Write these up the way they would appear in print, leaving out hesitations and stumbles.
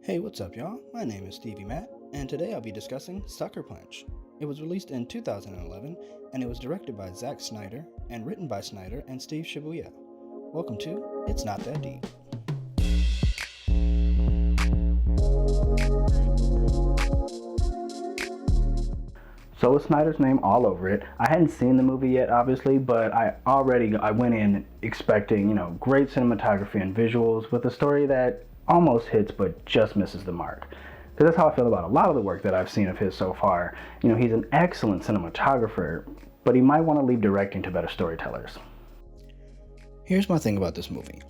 Hey, what's up, y'all? My name is Stevie Matt, and today I'll be discussing Sucker Punch. It was released in 2011, and it was directed by Zack Snyder and written by Snyder and Steve Shibuya. Welcome to It's Not That Deep. So with Snyder's name all over it, I hadn't seen the movie yet, obviously, but I went in expecting, great cinematography and visuals with a story that almost hits but just misses the mark. Because that's how I feel about a lot of the work that I've seen of his so far. He's an excellent cinematographer, but he might want to leave directing to better storytellers. Here's my thing about this movie.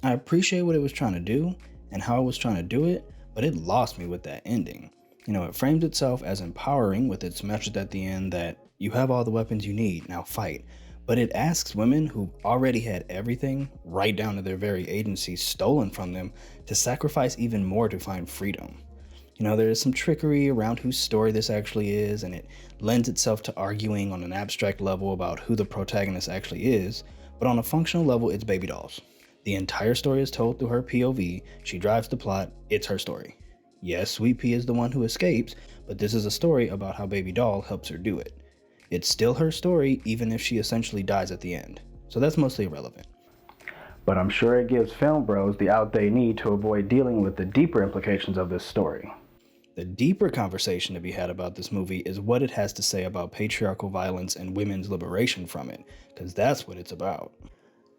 I appreciate what it was trying to do and how it was trying to do it, but it lost me with that ending. It frames itself as empowering with its message at the end that you have all the weapons you need, now fight. But it asks women who already had everything, right down to their very agency, stolen from them, to sacrifice even more to find freedom. There is some trickery around whose story this actually is, and it lends itself to arguing on an abstract level about who the protagonist actually is, but on a functional level, it's baby dolls. The entire story is told through her POV, she drives the plot, it's her story. Yes, Sweet Pea is the one who escapes, but this is a story about how Baby Doll helps her do it. It's still her story, even if she essentially dies at the end. So that's mostly irrelevant. But I'm sure it gives film bros the out they need to avoid dealing with the deeper implications of this story. The deeper conversation to be had about this movie is what it has to say about patriarchal violence and women's liberation from it, because that's what it's about.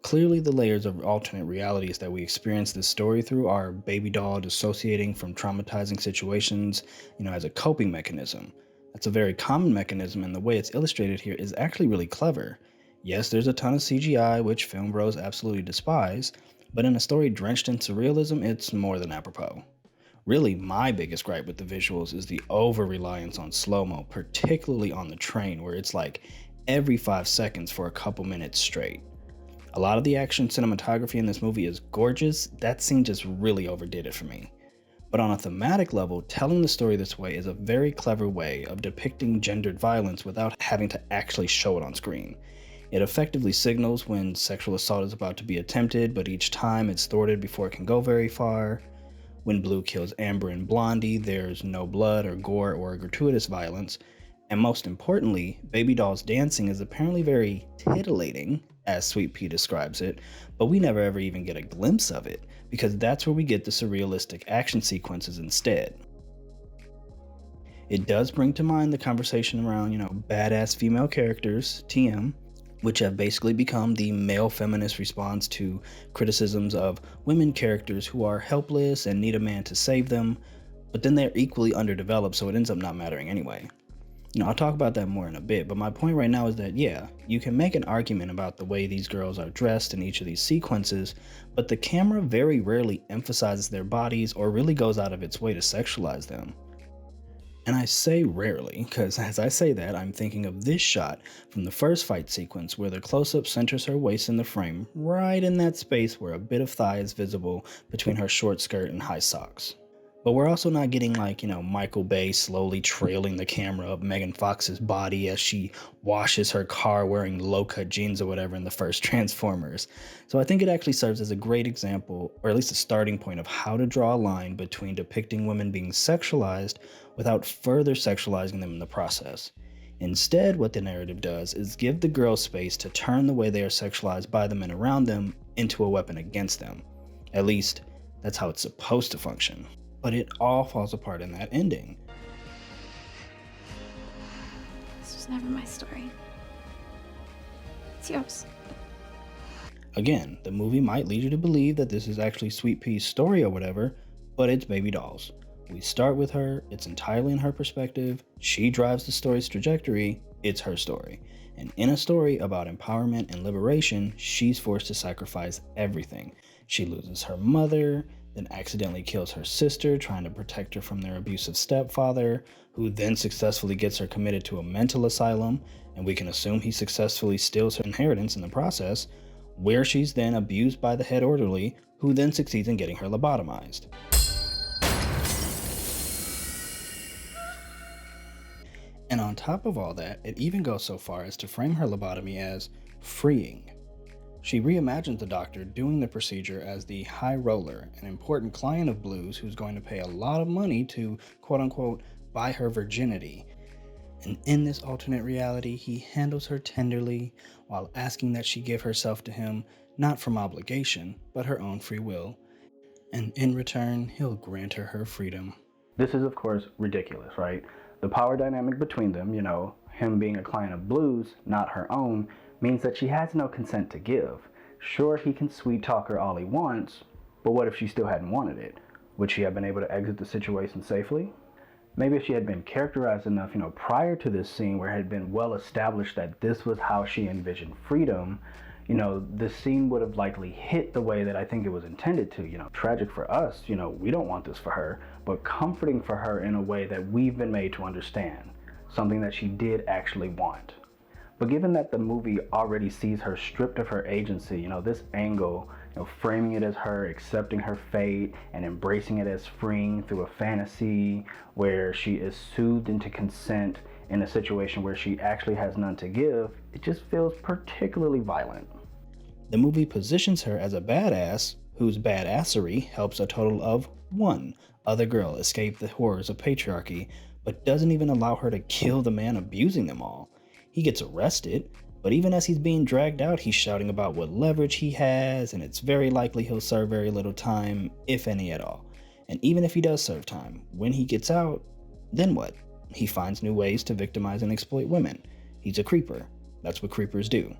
Clearly, the layers of alternate realities that we experience this story through are Baby Doll dissociating from traumatizing situations, as a coping mechanism. That's a very common mechanism, and the way it's illustrated here is actually really clever. Yes, there's a ton of CGI, which film bros absolutely despise, but in a story drenched in surrealism, it's more than apropos. Really, my biggest gripe with the visuals is the over-reliance on slow-mo, particularly on the train, where it's like every 5 seconds for a couple minutes straight. A lot of the action cinematography in this movie is gorgeous, that scene just really overdid it for me. But on a thematic level, telling the story this way is a very clever way of depicting gendered violence without having to actually show it on screen. It effectively signals when sexual assault is about to be attempted, but each time it's thwarted before it can go very far. When Blue kills Amber and Blondie, there's no blood or gore or gratuitous violence. And most importantly, Baby Doll's dancing is apparently very titillating, as Sweet Pea describes it, but we never ever even get a glimpse of it, because that's where we get the surrealistic action sequences instead. It does bring to mind the conversation around, badass female characters, TM, which have basically become the male feminist response to criticisms of women characters who are helpless and need a man to save them, but then they're equally underdeveloped, so it ends up not mattering anyway. I'll talk about that more in a bit, but my point right now is that, yeah, you can make an argument about the way these girls are dressed in each of these sequences, but the camera very rarely emphasizes their bodies or really goes out of its way to sexualize them. And I say rarely, because as I say that, I'm thinking of this shot from the first fight sequence where the close-up centers her waist in the frame, right in that space where a bit of thigh is visible between her short skirt and high socks. But we're also not getting Michael Bay slowly trailing the camera up Megan Fox's body as she washes her car wearing low-cut jeans or whatever in the first Transformers. So I think it actually serves as a great example, or at least a starting point of how to draw a line between depicting women being sexualized without further sexualizing them in the process. Instead, what the narrative does is give the girls space to turn the way they are sexualized by the men around them into a weapon against them. At least, that's how it's supposed to function. But it all falls apart in that ending. This was never my story. It's yours. Again, the movie might lead you to believe that this is actually Sweet Pea's story or whatever, but it's Baby Doll's. We start with her, it's entirely in her perspective, she drives the story's trajectory, it's her story. And in a story about empowerment and liberation, she's forced to sacrifice everything. She loses her mother, then accidentally kills her sister, trying to protect her from their abusive stepfather, who then successfully gets her committed to a mental asylum, and we can assume he successfully steals her inheritance in the process, where she's then abused by the head orderly, who then succeeds in getting her lobotomized. And on top of all that, it even goes so far as to frame her lobotomy as freeing. She reimagines the doctor doing the procedure as the high roller, an important client of Blue's who's going to pay a lot of money to quote unquote buy her virginity. And in this alternate reality, he handles her tenderly while asking that she give herself to him, not from obligation, but her own free will. And in return, he'll grant her freedom. This is, of course, ridiculous, right? The power dynamic between them, him being a client of Blue's, not her own, means that she has no consent to give. Sure, he can sweet talk her all he wants, but what if she still hadn't wanted it? Would she have been able to exit the situation safely? Maybe if she had been characterized enough, prior to this scene where it had been well established that this was how she envisioned freedom, the scene would have likely hit the way that I think it was intended to. Tragic for us, we don't want this for her, but comforting for her in a way that we've been made to understand, something that she did actually want. But given that the movie already sees her stripped of her agency, this angle, framing it as her accepting her fate and embracing it as freeing through a fantasy where she is soothed into consent in a situation where she actually has none to give, it just feels particularly violent. The movie positions her as a badass whose badassery helps a total of one other girl escape the horrors of patriarchy, but doesn't even allow her to kill the man abusing them all. He gets arrested, but even as he's being dragged out, he's shouting about what leverage he has, and it's very likely he'll serve very little time, if any at all. And even if he does serve time, when he gets out, then what? He finds new ways to victimize and exploit women. He's a creeper. That's what creepers do.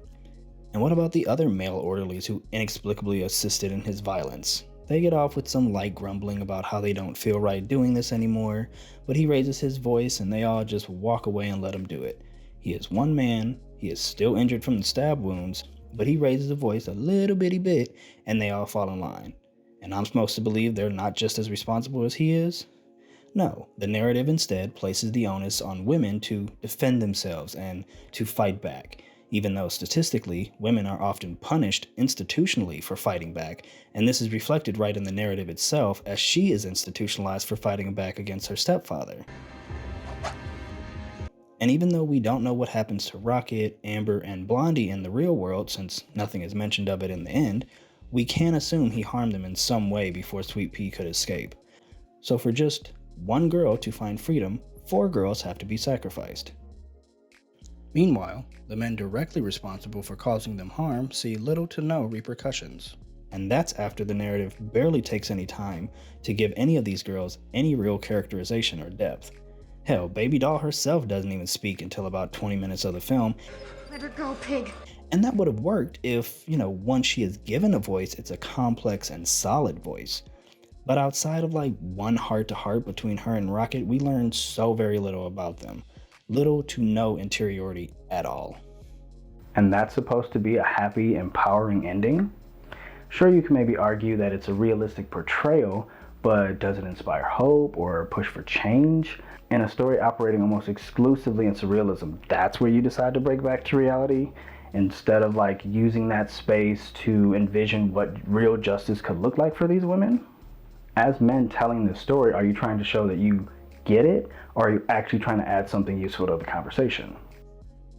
And what about the other male orderlies who inexplicably assisted in his violence? They get off with some light grumbling about how they don't feel right doing this anymore, but he raises his voice and they all just walk away and let him do it. He is one man, he is still injured from the stab wounds, but he raises the voice a little bitty bit and they all fall in line. And I'm supposed to believe they're not just as responsible as he is? No, the narrative instead places the onus on women to defend themselves and to fight back, even though statistically, women are often punished institutionally for fighting back, and this is reflected right in the narrative itself as she is institutionalized for fighting back against her stepfather. And even though we don't know what happens to Rocket, Amber, and Blondie in the real world, since nothing is mentioned of it in the end, we can assume he harmed them in some way before Sweet Pea could escape. So for just one girl to find freedom, 4 girls have to be sacrificed. Meanwhile, the men directly responsible for causing them harm see little to no repercussions. And that's after the narrative barely takes any time to give any of these girls any real characterization or depth. Hell, Baby Doll herself doesn't even speak until about 20 minutes of the film. Let her go, pig. And that would have worked if, once she is given a voice, it's a complex and solid voice. But outside of one heart-to-heart between her and Rocket, we learn so very little about them. Little to no interiority at all. And that's supposed to be a happy, empowering ending? Sure, you can maybe argue that it's a realistic portrayal, but does it inspire hope or push for change? In a story operating almost exclusively in surrealism, that's where you decide to break back to reality? Instead of using that space to envision what real justice could look like for these women? As men telling this story, are you trying to show that you get it, or are you actually trying to add something useful to the conversation?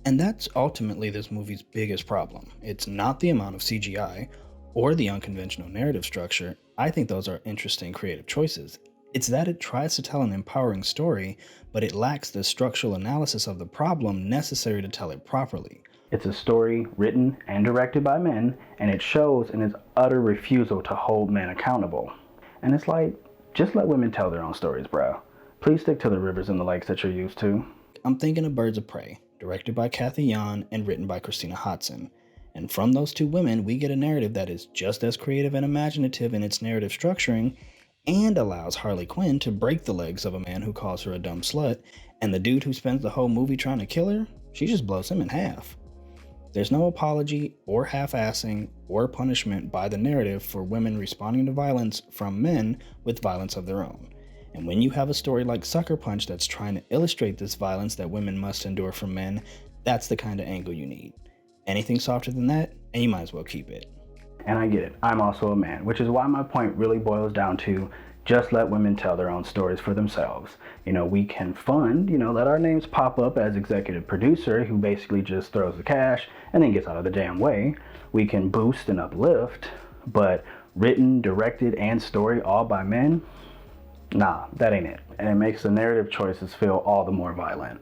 And that's ultimately this movie's biggest problem. It's not the amount of CGI or the unconventional narrative structure. I think those are interesting creative choices. It's that it tries to tell an empowering story, but it lacks the structural analysis of the problem necessary to tell it properly. It's a story written and directed by men, and it shows in its utter refusal to hold men accountable. And it's just let women tell their own stories, bro. Please stick to the rivers and the lakes that you're used to. I'm thinking of Birds of Prey, directed by Kathy Yan and written by Christina Hodson. And from those 2 women, we get a narrative that is just as creative and imaginative in its narrative structuring, and allows Harley Quinn to break the legs of a man who calls her a dumb slut, and the dude who spends the whole movie trying to kill her, she just blows him in half. There's no apology or half-assing or punishment by the narrative for women responding to violence from men with violence of their own. And when you have a story like Sucker Punch that's trying to illustrate this violence that women must endure from men, that's the kind of angle you need. Anything softer than that, and you might as well keep it. And I get it, I'm also a man, which is why my point really boils down to, Just let women tell their own stories for themselves. We can fund, let our names pop up as executive producer who basically just throws the cash and then gets out of the damn way. We can boost and uplift, but written, directed, and story all by men? Nah, that ain't it. And it makes the narrative choices feel all the more violent.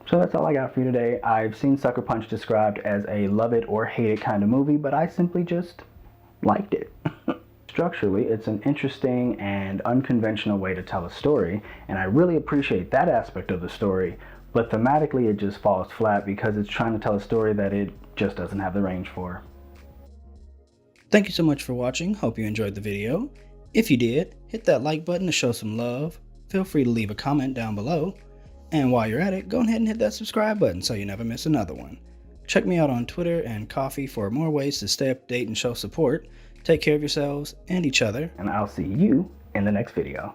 So that's all I got for you today. I've seen Sucker Punch described as a love it or hate it kind of movie, but I simply just liked it. Structurally, it's an interesting and unconventional way to tell a story, and I really appreciate that aspect of the story, but thematically it just falls flat because it's trying to tell a story that it just doesn't have the range for. Thank you so much for watching. Hope you enjoyed the video. If you did, hit that like button to show some love. Feel free to leave a comment down below. And while you're at it, go ahead and hit that subscribe button so you never miss another one. Check me out on Twitter and Ko-fi for more ways to stay up to date and show support. Take care of yourselves and each other. And I'll see you in the next video.